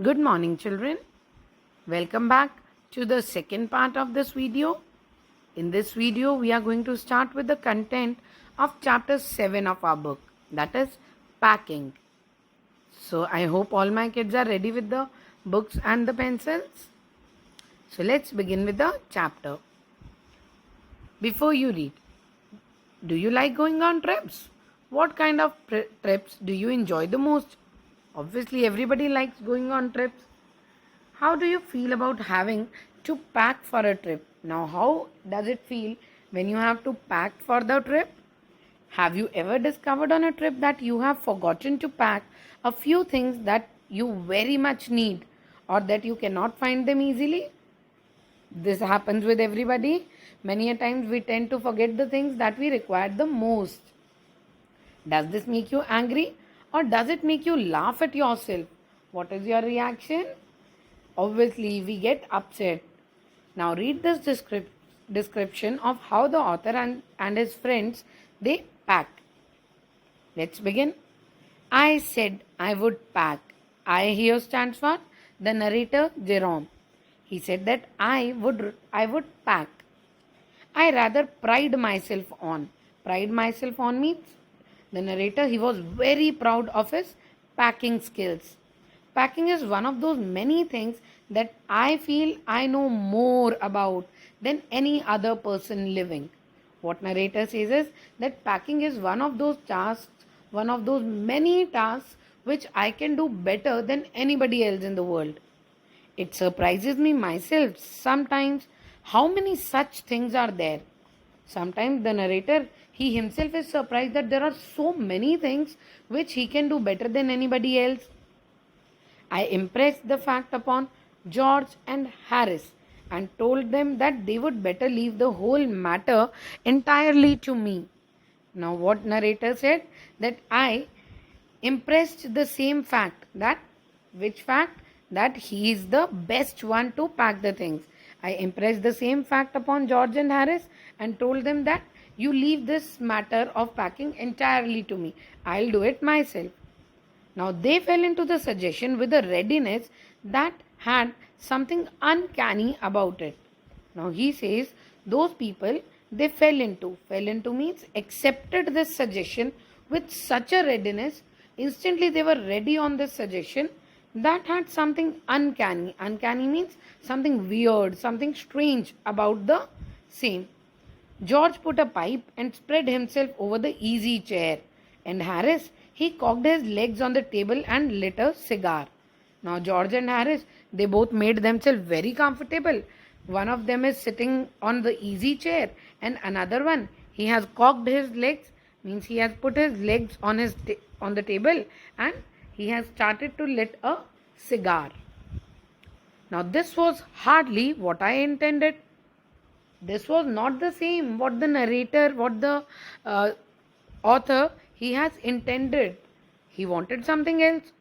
Good morning, children. Welcome back to the second part of this video. In this video, we are going to start with the content of chapter 7 of our book, that is packing. So, I hope all my kids are ready with the books and the pencils. So, let's begin with the chapter. Before you read, do you like going on trips? What kind of trips do you enjoy the most? Obviously, everybody likes going on trips. How do you feel about having to pack for a trip? Now, how does it feel when you have to pack for the trip? Have you ever discovered on a trip that you have forgotten to pack a few things that you very much need or that you cannot find them easily? This happens with everybody. Many a times we tend to forget the things that we require the most. Does this make you angry or does it make you laugh at yourself? What is your reaction? Obviously, we get upset. Now read this description of how the author and his friends they pack. Let's begin. I said I would pack. I here stands for the narrator Jerome. He said that I would pack. I rather pride myself on. Pride myself on means the narrator he was very proud of his packing skills. Packing is one of those many things that I feel I know more about than any other person living. What narrator says is that packing is one of those tasks, one of those many tasks which I can do better than anybody else in the world. It surprises me myself sometimes how many such things are there. Sometimes the narrator he himself is surprised that there are so many things which he can do better than anybody else. I impressed the fact upon George and Harris and told them that they would better leave the whole matter entirely to me. Now, what narrator said? That I impressed the same fact. That which fact? That he is the best one to pack the things. I impressed the same fact upon George and Harris and told them that you leave this matter of packing entirely to me. I'll do it myself. Now they fell into the suggestion with a readiness that had something uncanny about it. Now he says those people they fell into means accepted this suggestion with such a readiness. Instantly they were ready on this suggestion that had something uncanny. Uncanny means something weird, something strange about the same. George put a pipe and spread himself over the easy chair, and Harris he cocked his legs on the table and lit a cigar. Now George and Harris they both made themselves very comfortable. One of them is sitting on the easy chair and another one he has cocked his legs means he has put his legs on on the table and he has started to lit a cigar. Now this was hardly what I intended. This was not the same what the narrator, what the author he has intended. He wanted something else.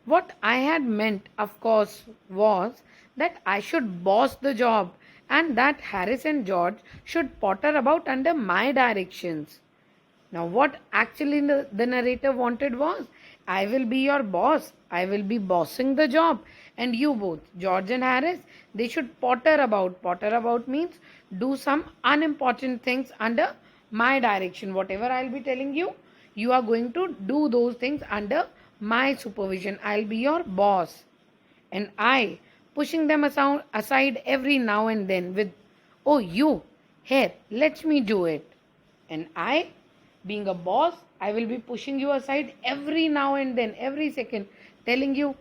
What I had meant, of course, was that I should boss the job and that Harris and George should potter about under my directions. Now, what actually the narrator wanted was, I will be your boss. I will be bossing the job. And you both, George and Harris, they should potter about. Potter about means do some unimportant things under my direction. Whatever I'll be telling you, you are going to do those things under my supervision. I'll be your boss. And I, pushing them aside every now and then with, oh, you, here, let me do it. And I, being a boss, I will be pushing you aside every now and then, every second, telling you,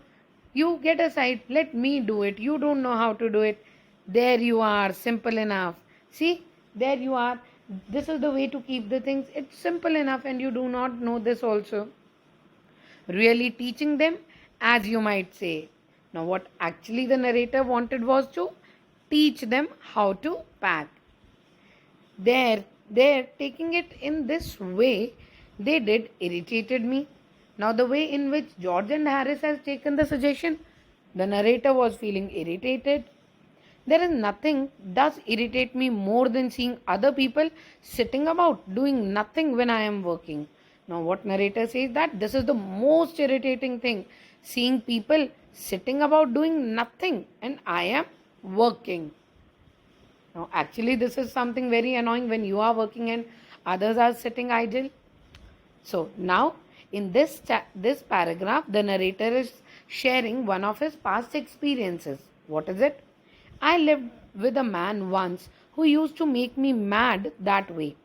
you get aside, let me do it. You don't know how to do it. There you are, simple enough. See, there you are. This is the way to keep the things. It's simple enough and you do not know this also. Really teaching them, as you might say. Now, what actually the narrator wanted was to teach them how to pack. They're taking it in this way, they did irritated me. Now, the way in which George and Harris has taken the suggestion, the narrator was feeling irritated. There is nothing does irritate me more than seeing other people sitting about doing nothing when I am working. Now, what narrator says that this is the most irritating thing. seeing people sitting about doing nothing, and I am working. Now, actually, this is something very annoying when you are working and others are sitting idle. So now in this paragraph, the narrator is sharing one of his past experiences. What is it? I lived with a man once who used to make me mad that way.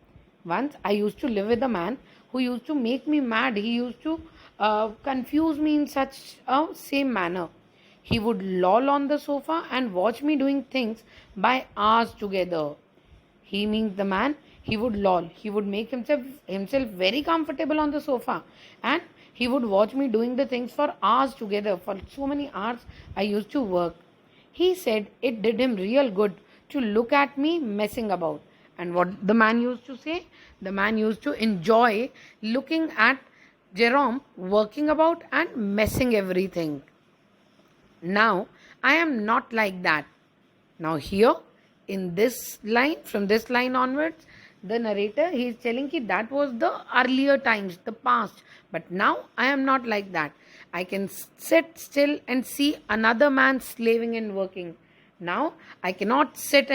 Once I used to live with a man who used to make me mad. He used to confuse me in such a same manner. He would loll on the sofa and watch me doing things by hours together. He means the man, he would loll. He would make himself very comfortable on the sofa, and he would watch me doing the things for hours together. For so many hours I used to work. He said it did him real good to look at me messing about. And what the man used to say? The man used to enjoy looking at Jerome working about and messing everything. Now I am not like that. Now here in this line, from this line onwards, the narrator, he is telling that that was the earlier times, the past. But now I am not like that. I can sit still and see another man slaving and working. Now I cannot sit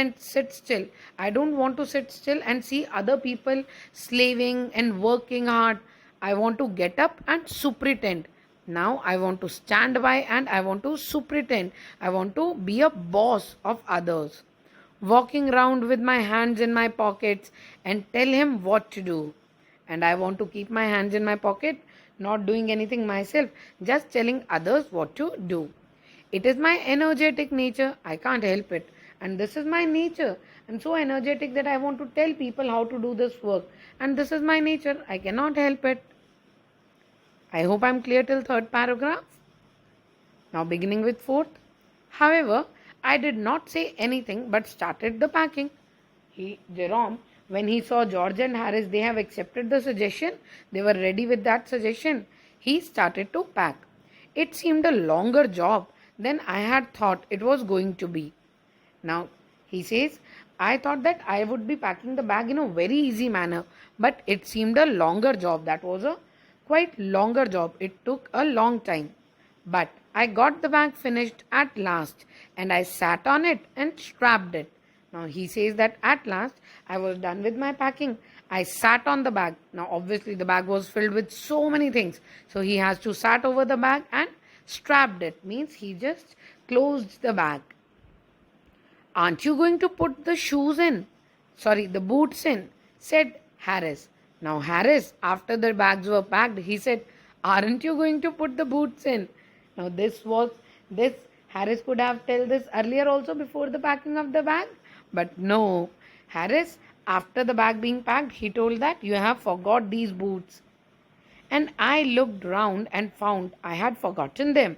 still. I don't want to sit still and see other people slaving and working hard. I want to get up and superintend. Now I want to stand by and I want to superintend. I want to be a boss of others. Walking around with my hands in my pockets and tell him what to do. And I want to keep my hands in my pocket, not doing anything myself, just telling others what to do. It is my energetic nature. I can't help it. And this is my nature. I'm so energetic that I want to tell people how to do this work. And this is my nature. I cannot help it. I hope I'm clear till third paragraph. Now beginning with fourth. However, I did not say anything but started the packing. Jerome, when he saw George and Harris, they have accepted the suggestion. They were ready with that suggestion. He started to pack. It seemed a longer job than I had thought it was going to be. Now, he says, I thought that I would be packing the bag in a very easy manner, but it seemed a longer job. That was a quite longer job. It took a long time. But I got the bag finished at last and I sat on it and strapped it. Now he says that at last I was done with my packing. I sat on the bag. Now obviously the bag was filled with so many things. So he has to sat over the bag and strapped it. Means he just closed the bag. Aren't you going to put the shoes in? Sorry, the boots in, said Harris. Now Harris, after the bags were packed, he said, aren't you going to put the boots in? Now this Harris could have told this earlier also before the packing of the bag. But no, Harris, after the bag being packed, he told that you have forgot these boots. And I looked round and found I had forgotten them.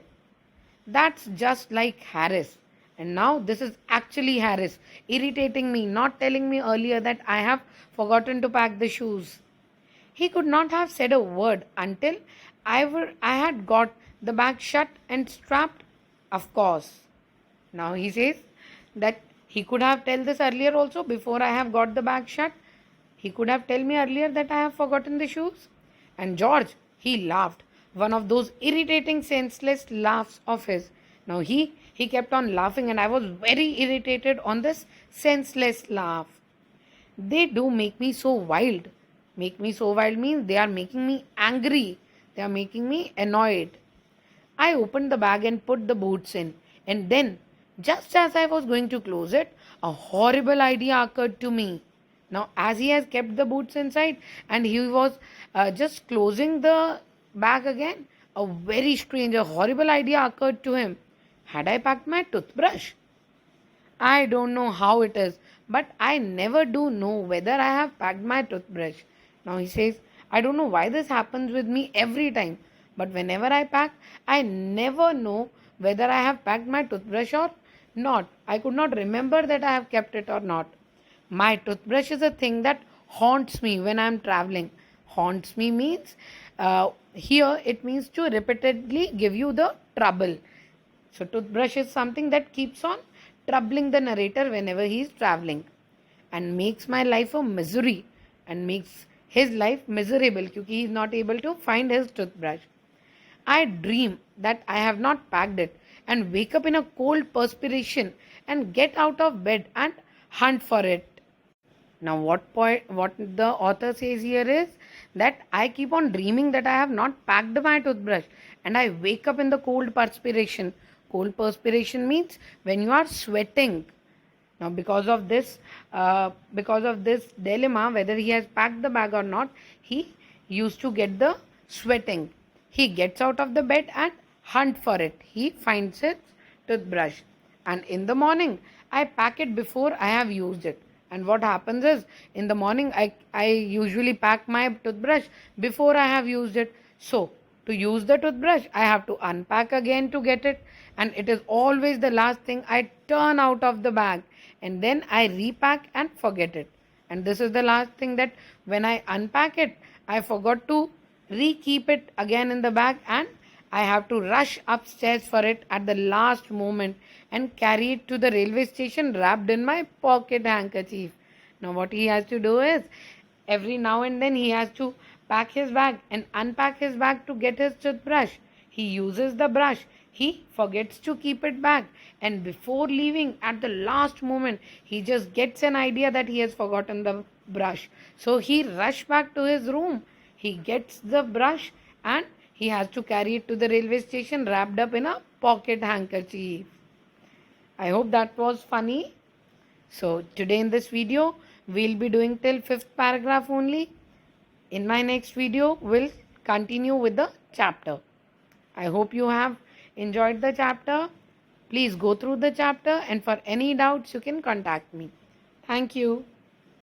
That's just like Harris. And now this is actually Harris irritating me, not telling me earlier that I have forgotten to pack the shoes. He could not have said a word until I had got the bag shut and strapped. Of course. Now he says that he could have told this earlier also before I have got the bag shut. He could have told me earlier that I have forgotten the shoes. And George, he laughed. One of those irritating senseless laughs of his. Now he kept on laughing and I was very irritated on this senseless laugh. They do make me so wild. Make me so wild means they are making me angry. They are making me annoyed. I opened the bag and put the boots in. And then, just as I was going to close it, a horrible idea occurred to me. Now, as he has kept the boots inside and he was just closing the bag again, a very strange, a horrible idea occurred to him. Had I packed my toothbrush? I don't know how it is, but I never do know whether I have packed my toothbrush. Now he says, I don't know why this happens with me every time, but whenever I pack, I never know whether I have packed my toothbrush or not. I could not remember that I have kept it or not. My toothbrush is a thing that haunts me when I am traveling. Haunts me means, here it means to repeatedly give you the trouble. So toothbrush is something that keeps on troubling the narrator whenever he is traveling and makes my life a misery and makes his life miserable because he is not able to find his toothbrush. I dream that I have not packed it and wake up in a cold perspiration and get out of bed and hunt for it. Now, what the author says here is that I keep on dreaming that I have not packed my toothbrush, and I wake up in the cold perspiration. Cold perspiration means when you are sweating. Now, because of this dilemma, whether he has packed the bag or not, he used to get the sweating. He gets out of the bed and hunt for it. He finds his toothbrush, and in the morning, I pack it before I have used it. And what happens is, in the morning, I usually pack my toothbrush before I have used it. So, to use the toothbrush, I have to unpack again to get it, and it is always the last thing I turn out of the bag, and then I repack and forget it. And this is the last thing, that when I unpack it, I forgot to re-keep it again in the bag, and I have to rush upstairs for it at the last moment and carry it to the railway station wrapped in my pocket handkerchief. Now, what he has to do is, every now and then he has to pack his bag and unpack his bag to get his toothbrush. He uses the brush, he forgets to keep it back, and before leaving at the last moment, he just gets an idea that he has forgotten the brush. So he rushes back to his room, he gets the brush, and he has to carry it to the railway station wrapped up in a pocket handkerchief. I hope that was funny. So today in this video, we'll be doing till 5th paragraph only. In my next video, we'll continue with the chapter. I hope you have enjoyed the chapter. Please go through the chapter, and for any doubts, you can contact me. Thank you.